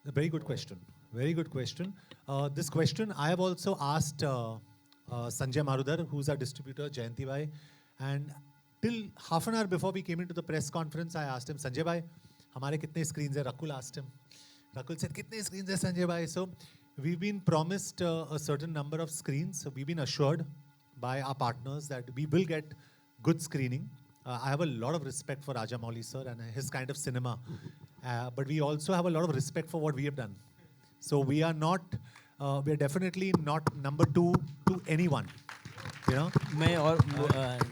A very good question. Very good question. This question I have also asked Sanjay Marudar, who's our distributor, Jayanti Bhai, and till half an hour before we came into the press conference, I asked him, Sanjay Bhai, हमारे कितने screens है? Rakul asked him. Rakul said, कितने screens है Sanjay Bhai? So we've been promised a certain number of screens. So we've been assured by our partners that we will get good screening. I have a lot of respect for Rajamouli sir and his kind of cinema. But we also have a lot of respect for what we have done. So we are definitely not number two to anyone. You know? मैं और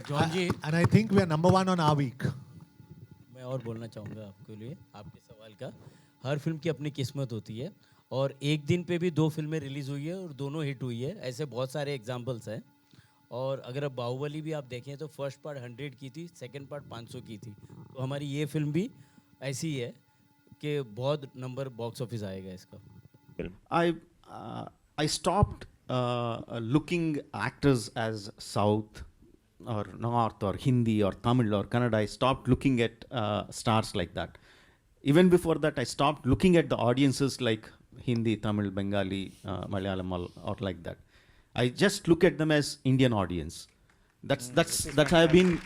John ji And I think we are number one on our week. मैं और बोलना चाहूँगा आपके लिए आपके सवाल का हर फिल्म की अपनी किस्मत होती है और एक दिन पे भी 2 फिल्में रिलीज़ हुई है और दोनों हिट हुई है ऐसे बहुत सारे एग्जांपल्स हैं और अगर अब बाहुबली भी आप देखें तो फर्स्ट पार्ट 100 की थी सेकंड पार्ट 500 की थी तो हमारी ये फिल्म भी ऐसी ही है कि बहुत नंबर बॉक्स ऑफिस आएगा इसका I stopped looking actors as South or North or Hindi or Tamil or Kannada. I stopped looking at stars like that. Even before that, I stopped looking at the audiences like Hindi, Tamil, Bengali, Malayalam or like that. I just look at them as Indian audience. That's I've been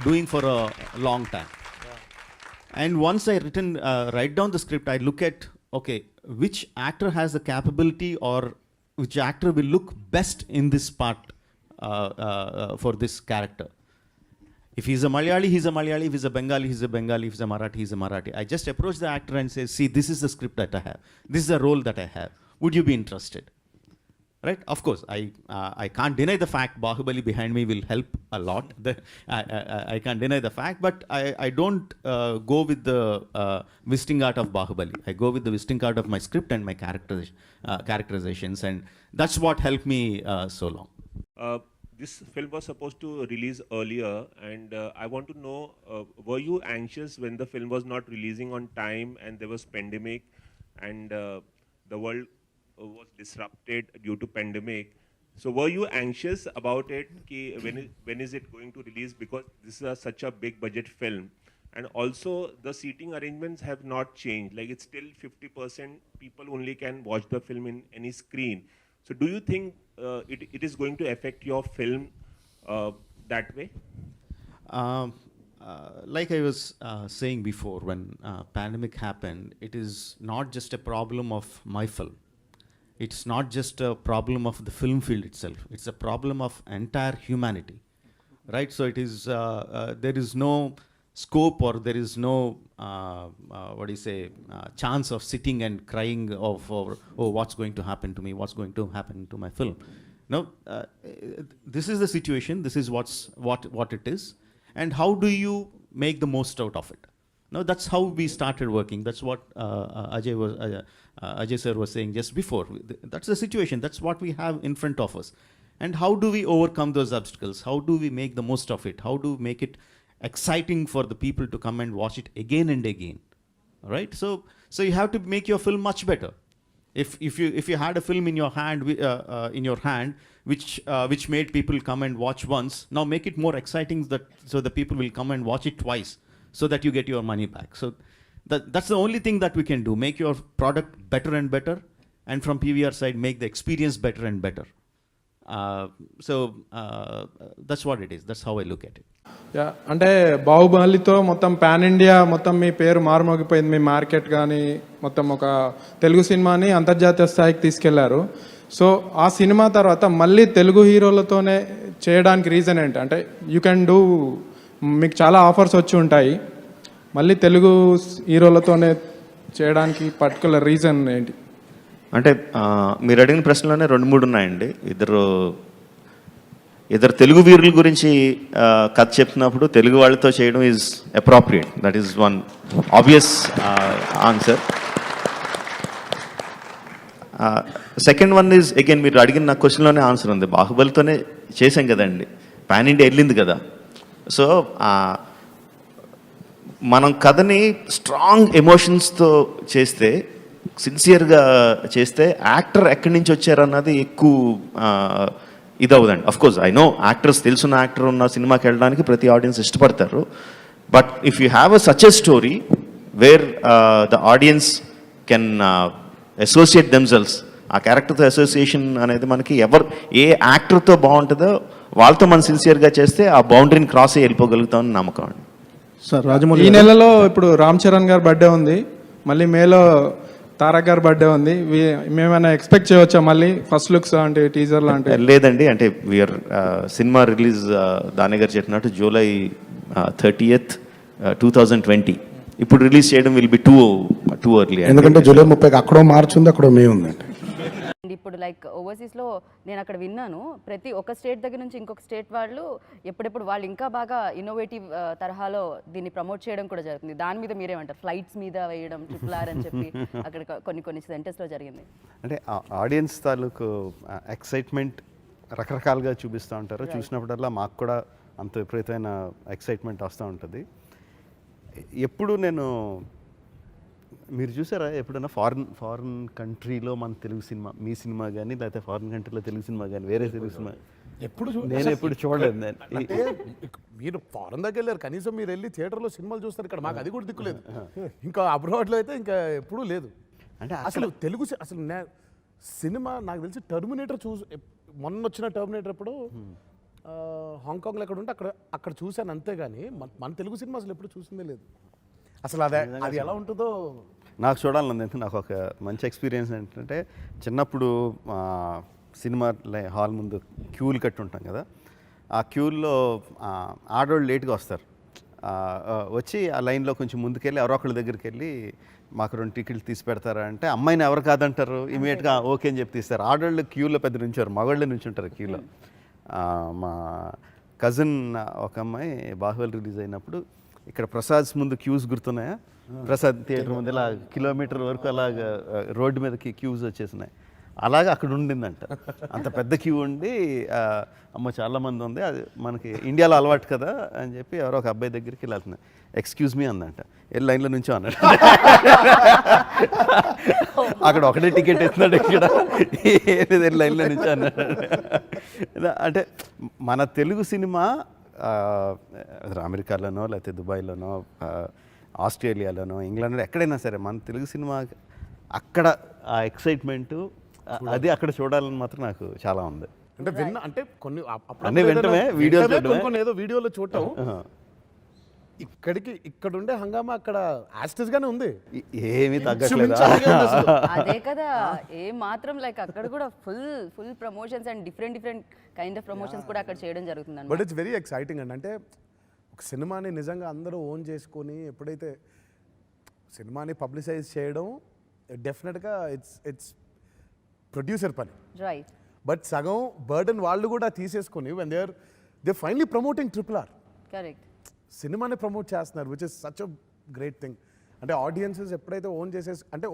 doing for a long time. And once I write down the script, I look at, okay, which actor has the capability or which actor will look best in this part for this character. If he's a Malayali, he's a Malayali. If he's a Bengali, he's a Bengali. If he's a Marathi, he's a Marathi. I just approach the actor and say, see, this is the script that I have. This is the role that I have. Would you be interested? Right? Of course, I can't deny the fact Bahubali behind me will help a lot. I can't deny the fact, but I don't go with the visiting art of Bahubali. I go with the visiting art of my script and my characterizations, and that's what helped me so long. This film was supposed to release earlier, and I want to know, were you anxious when the film was not releasing on time and there was pandemic and the world was disrupted due to pandemic? So were you anxious about it? Ki when is it going to release? Because this is such a big budget film. And also the seating arrangements have not changed. Like it's still 50% people only can watch the film in any screen. So do you think it is going to affect your film that way? Like I was saying before, when pandemic happened, it is not just a problem of my film. It's not just a problem of the film field itself. It's a problem of entire humanity, right? So it is, there is no scope or there is no, chance of sitting and crying of, oh, what's going to happen to me? What's going to happen to my film? No, this is the situation. This is what it is. And how do you make the most out of it? No, that's how we started working. That's what Ajay sir was saying just before. That's the situation. That's what we have in front of us. And how do we overcome those obstacles? How do we make the most of it? How do we make it exciting for the people to come and watch it again and again? All right. So you have to make your film much better. If you had a film in your hand which made people come and watch once, now make it more exciting so the people will come and watch it twice, so that you get your money back. So that's the only thing that we can do. Make your product better and better, and from PVR side, make the experience better and better. That's what it is. That's how I look at it. Yeah అంటే బాహుబలితో మొత్తం pan India మొత్తం మీ పేరు మారుమోగిపోయింది. మీ market కానీ మొత్తం ఒక తెలుగు సినిమాని అంతర్జాతీయ స్థాయికి తీసుకెళ్లారు. సో ఆ సినిమా తర్వాత మళ్ళీ తెలుగు హీరోలతోనే చేయడానికి రీజన్ ఏంటి? అంటే యూ కెన్ డూ, మీకు చాలా ఆఫర్స్ వచ్చి ఉంటాయి, మళ్ళీ తెలుగు హీరోలతోనే చేయడానికి పర్టికులర్ రీజన్ ఏంటి? అంటే మీరు అడిగిన ప్రశ్నలోనే 2-3 ఉన్నాయండి. ఇద్దరు తెలుగు వీరుల గురించి కథ చెప్తున్నప్పుడు తెలుగు వాళ్ళతో చేయడం is appropriate. That is one obvious answer. Second one is again మీరు అడిగిన నా క్వశ్చన్లోనే ఆన్సర్ ఉంది. బాహుబలితోనే చేసాం కదండి, పాన్ ఇండియా వెళ్ళింది కదా. సో మనం కథని స్ట్రాంగ్ ఎమోషన్స్తో చేస్తే, సిన్సియర్గా చేస్తే, యాక్టర్ ఎక్కడి నుంచి వచ్చారన్నది ఎక్కువ ఇది అవుదండి. అఫ్కోర్స్ ఐ నో యాక్టర్స్, తెలుసున్న యాక్టర్ ఉన్న సినిమాకి వెళ్ళడానికి ప్రతి ఆడియన్స్ ఇష్టపడతారు. But if you have such a story wear the audience can associate themselves. ఆ క్యారెక్టర్తో అసోసియేషన్ అనేది మనకి ఏ యాక్టర్తో బాగుంటుందో వాళ్ళతో మనం సిన్సియర్గా చేస్తే ఆ బౌండరీని క్రాస్ అయ్యి వెళ్ళిపోగలుగుతామని నమ్మకం అండి. సార్ రాజమౌళి ఈ నెలలో ఇప్పుడు రామ్ చరణ్ గారి బర్త్డే ఉంది, మళ్ళీ మేలో తారక్ గారి బర్త్డే ఉంది. మేమైనా ఎక్స్పెక్ట్ చేయవచ్చా మళ్ళీ ఫస్ట్ లుక్స్ లాంటి టీజర్ లాంటి? లేదండి, అంటే వీఆర్ సినిమా రిలీజ్ దాని గారు చెప్పినట్టు జూలై 30th, 2020. ఇప్పుడు రిలీజ్ చేయడం విల్ బి టూ ఎర్లీ. ఎందుకంటే జూలై 30కి అక్కడో మార్చి ఉంది, అక్కడో మే ఉందండి. ఇప్పుడు లైక్ ఓవర్సీస్లో నేను అక్కడ విన్నాను, ప్రతి ఒక్క స్టేట్ దగ్గర నుంచి ఇంకొక స్టేట్ వాళ్ళు ఎప్పుడెప్పుడు వాళ్ళు ఇంకా బాగా ఇన్నోవేటివ్ తరహాలో దీన్ని ప్రమోట్ చేయడం కూడా జరుగుతుంది. దాని మీద మీరేమంటారు? ఫ్లైట్స్ మీద వేయడం RRR అని చెప్పి అక్కడ కొన్ని సెంటర్స్లో జరిగింది. అంటే ఆడియన్స్ తాలూకు ఎక్సైట్మెంట్ రకరకాలుగా చూపిస్తూ ఉంటారు. చూసినప్పుడల్లా మాకు కూడా అంత విపరీతమైన ఎక్సైట్మెంట్ వస్తూ ఉంటుంది. ఎప్పుడు నేను మీరు చూసారా ఎప్పుడైనా ఫారిన్ కంట్రీలో మన తెలుగు సినిమా, మీ సినిమా కానీ లేకపోతే ఫారిన్ కంట్రీలో తెలుగు సినిమా కానీ వేరే తెలుగు సినిమా నేను ఎప్పుడు చూడలేదు. అంటే మీరు ఫారెన్ దగ్గర వెళ్ళారు, కనీసం మీరు వెళ్ళి థియేటర్లో సినిమాలు చూస్తారు. ఇక్కడ మాకు అది కూడా దిక్కులేదు. ఇంకా అబ్రాడ్లో అయితే ఇంకా ఎప్పుడూ లేదు. అంటే అసలు తెలుగు సినిమా నాకు తెలిసి టర్మినేటర్ మొన్న వచ్చిన టర్మినేటర్ అప్పుడు హాంకాంగ్లో ఎక్కడ ఉంటే అక్కడ చూశాను అంతేగాని మన తెలుగు సినిమా అసలు ఎప్పుడు చూసిందే లేదు. అసలు అది ఎలా ఉంటుందో నాకు చూడాలని. నాకు ఒక మంచి ఎక్స్పీరియన్స్ ఏంటంటే చిన్నప్పుడు సినిమా హాల్ ముందు క్యూలు కట్టి ఉంటాం కదా, ఆ క్యూల్లో ఆడవాళ్ళు లేట్గా వస్తారు. వచ్చి ఆ లైన్లో కొంచెం ముందుకెళ్ళి ఎవరో ఒకళ్ళ దగ్గరికి వెళ్ళి మాకు 2 టికెట్లు తీసి పెడతారా అంటే అమ్మాయిని ఎవరు కాదంటారు, ఇమీడియట్గా ఓకే అని చెప్పి తీస్తారు. ఆడవాళ్ళు క్యూలో పెద్ద నుంచారు, మగవాళ్ళే నుంచి ఉంటారు క్యూలో. మా కజిన్ ఒక అమ్మాయి బాహుబలి రిలీజ్ అయినప్పుడు ఇక్కడ ప్రసాద్స్ ముందు క్యూస్ గుర్తున్నాయా? ప్రసాద్ థియేటర్ ముందు ఇలా కిలోమీటర్ వరకు అలాగ రోడ్డు మీదకి క్యూస్ వచ్చేసినాయి. అలాగే అక్కడ ఉండిందంట, అంత పెద్ద క్యూ ఉండి అమ్మ చాలామంది ఉంది, అది మనకి ఇండియాలో అలవాటు కదా అని చెప్పి ఎవరో ఒక అబ్బాయి దగ్గరికి వెళ్ళి వెళ్తున్నాయి. ఎక్స్క్యూజ్ మీ అందంట, వెళ్ళి లైన్లో నుంచో అన్నాడు. అక్కడ ఒకటే టికెట్ ఇస్తున్నాడు, ఇక్కడ ఏది లైన్లో నుంచో అన్నాడు. అంటే మన తెలుగు సినిమా అమెరికాలోనో లేకపోతే దుబాయ్లోనో ఆస్ట్రేలియాలోనో ఇంగ్లాండ్లో ఎక్కడైనా సరే మన తెలుగు సినిమా అక్కడ ఆ ఎక్సైట్మెంటు అది అక్కడ చూడాలని మాత్రం నాకు చాలా ఉంది. అంటే అంటే కొన్ని అన్నీ వెంటనే ఏదో వీడియోలో చూడటం, ఇక్కడ ఉండే హంగామా అక్కడ యాస్టెస్ గానే ఉంది, ఏమీ తగ్గట్లేదు. అదే కదా, ఏ మాత్రం లైక్ అక్కడ కూడా full promotions and different kind of promotions కూడా అక్కడ చేయడం జరుగుతుంది. బట్ ఇట్స్ వెరీ ఎక్సైటింగ్ అండి. అంటే ఒక సినిమాని నిజంగా అందరూ ఓన్ చేసుకొని ఎప్పుడైతే సినిమాని పబ్లిసైజ్ చేయడం డెఫినెట్గా ఇట్స్ ప్రొడ్యూసర్ పని, రైట్. బట్ సగం బర్డన్ వాళ్ళు కూడా తీసేసుకొని when they finally promoting RRR, correct, సినిమాని ప్రమోట్ చేస్తున్నారు, which is such a great thing. అంటే ఆడియన్సెస్ ఎప్పుడైతే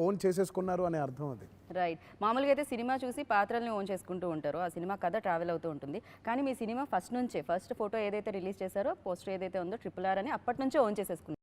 ఓన్ చేసేసుకున్నారు అనే అర్థం అది. రైట్. మామూలుగా అయితే సినిమా చూసి పాత్రల్ని ఓన్ చేసుకుంటూ ఉంటారు, ఆ సినిమా కథ ట్రావెల్ అవుతూ ఉంటుంది. కానీ మీ సినిమా ఫస్ట్ ఫోటో ఏదైతే రిలీజ్ చేశారో, పోస్టర్ ఏదైతే ఉందో RRR అని అప్పటి నుంచే ఓన్ చేసేసుకున్నారు.